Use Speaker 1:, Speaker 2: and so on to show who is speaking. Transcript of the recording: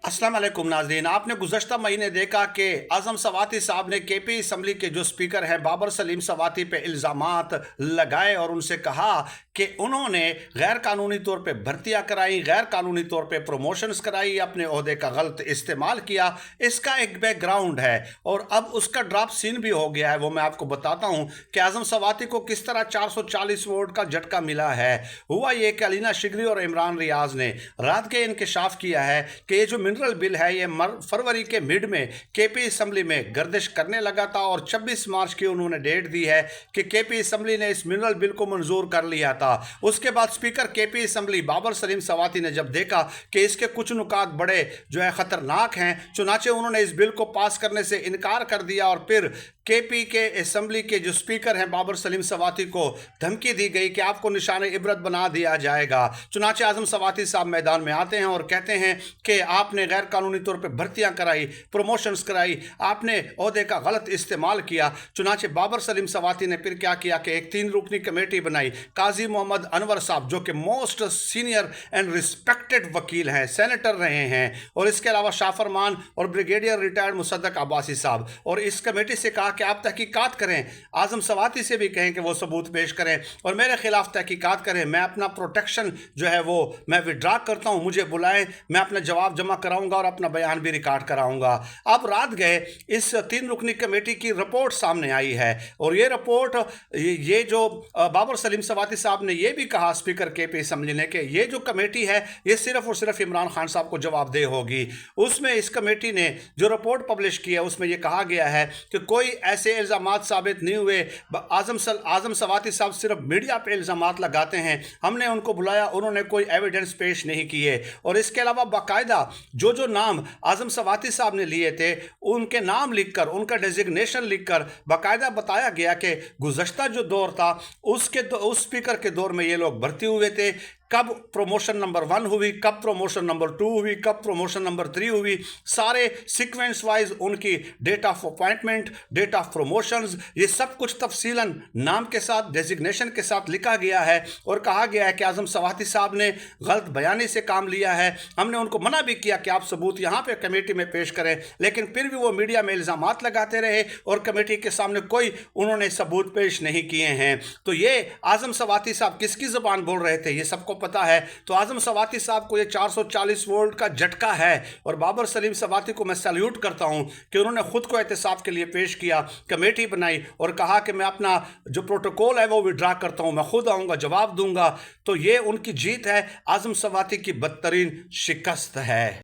Speaker 1: अस्सलाम वालेकुम नाज़रीन। आपने गुज़श्ता महीने देखा कि आज़म सवाती साहब ने केपी असम्बली के जो स्पीकर हैं बाबर सलीम सवाती पे इल्ज़ामात लगाए और उनसे कहा कि उन्होंने गैर कानूनी तौर पे भर्तियां कराई, गैर कानूनी तौर पे प्रमोशंस कराई, अपने ओहदे का गलत इस्तेमाल किया। इसका एक बैकग्राउंड है और अब उसका ड्रॉप सीन भी हो गया है। वो मैं आपको बताता हूँ कि आज़म सवाती को किस तरह 440 वोट का झटका मिला है। हुआ ये कि अलीना शिगरी और इमरान रियाज ने रात के इंकशाफ किया है कि ये जो मिनरल बिल है ये फरवरी के मिड में केपी असम्बली में गर्दिश करने लगा था और 26 मार्च की उन्होंने डेट दी है कि केपी असम्बली ने इस मिनरल बिल को मंजूर कर लिया था। उसके बाद speaker KP assembly Babar Salim Swati ने जब देखा कि इसके कुछ नुकात बड़े जो है खतरनाक हैं, चुनाचे उन्होंने इस बिल को पास करने से इनकार कर दिया और फिर केपी के असम्बली के जो स्पीकर हैं बाबर सलीम सवाती को धमकी दी गई कि आपको निशान इबरत बना दिया जाएगा। चुनाचे आज़म सवाती साहब मैदान में आते हैं और कहते हैं कि आपने गैर कानूनी तौर पर भर्तियां कराई, प्रमोशंस कराई, आपने ओहदे का गलत इस्तेमाल किया। चुनाचे बाबर सलीम सवाती ने फिर क्या किया कि एक 3 रुकनी कमेटी बनाई। काजी मोहम्मद अनवर साहब जो कि मोस्ट सीनियर एंड रिस्पेक्टेड वकील हैं, सेनेटर रहे हैं, और इसके अलावा शाह फरमान और ब्रिगेडियर रिटायर्ड मुसद्दक अब्बासी साहब, और इस कमेटी से कहा कि आप तहकीकात करें, आज़म सवाती से भी कहें कि वो सबूत पेश करें और मेरे खिलाफ तहकीकात करें। मैं अपना प्रोटेक्शन जो है वो मैं विड्रा करता हूं, मुझे बुलाएं, मैं अपना जवाब जमा कराऊंगा और अपना बयान भी रिकॉर्ड कराऊंगा। अब रात गए इस 3 रुकनी कमेटी की रिपोर्ट सामने आई है और ये रिपोर्ट ये जो बाबर सलीम सवाती साहब ने ये भी कहा स्पीकर केपी असम्बली ने कि ये जो कमेटी है ये सिर्फ और सिर्फ इमरान खान साहब को जवाबदेह होगी। उसमें इस कमेटी ने जो रिपोर्ट पब्लिश की है उसमें यह कहा गया है कि कोई ऐसे इल्ज़ामात साबित नहीं हुए। आज़म सवाती साहब सिर्फ मीडिया पे इल्ज़ामात लगाते हैं, हमने उनको बुलाया, उन्होंने कोई एविडेंस पेश नहीं किए। और इसके अलावा बाकायदा जो नाम आज़म सवाती साहब ने लिए थे उनके नाम लिखकर, उनका डेजिग्नेशन लिखकर बाकायदा बताया गया कि गुज़श्ता जो दौर था उस स्पीकर के दौर में ये लोग भर्ती हुए थे। कब प्रमोशन नंबर 1 हुई, कब प्रमोशन नंबर 2 हुई, कब प्रमोशन नंबर 3 हुई, सारे सीक्वेंस वाइज उनकी date of appointment, date of promotions, ये सब कुछ तफसीलन नाम के साथ, डेजिग्नेशन के साथ लिखा गया है। और कहा गया है कि आज़म सवाती साहब ने गलत बयानी से काम लिया है। हमने उनको मना भी किया कि आप सबूत यहाँ पे कमेटी में पेश करें, लेकिन फिर भी वो मीडिया में इल्ज़ामात लगाते रहे और कमेटी के सामने कोई उन्होंने सबूत पेश नहीं किए हैं। तो ये आज़म सवाती साहब किसकी ज़बान बोल रहे थे ये सबको पता है। तो आज़म सवाती साहब को ये 440 वोल्ट का झटका है और बाबर सलीम सवाती को मैं सैल्यूट करता हूं कि उन्होंने खुद को एहतसाब के लिए पेश किया, कमेटी बनाई और कहा कि मैं अपना जो प्रोटोकॉल है वो विड्रा करता हूं, मैं खुद आऊंगा, जवाब दूंगा। तो ये उनकी जीत है, आज़म सवाती की बदतरीन शिकस्त है।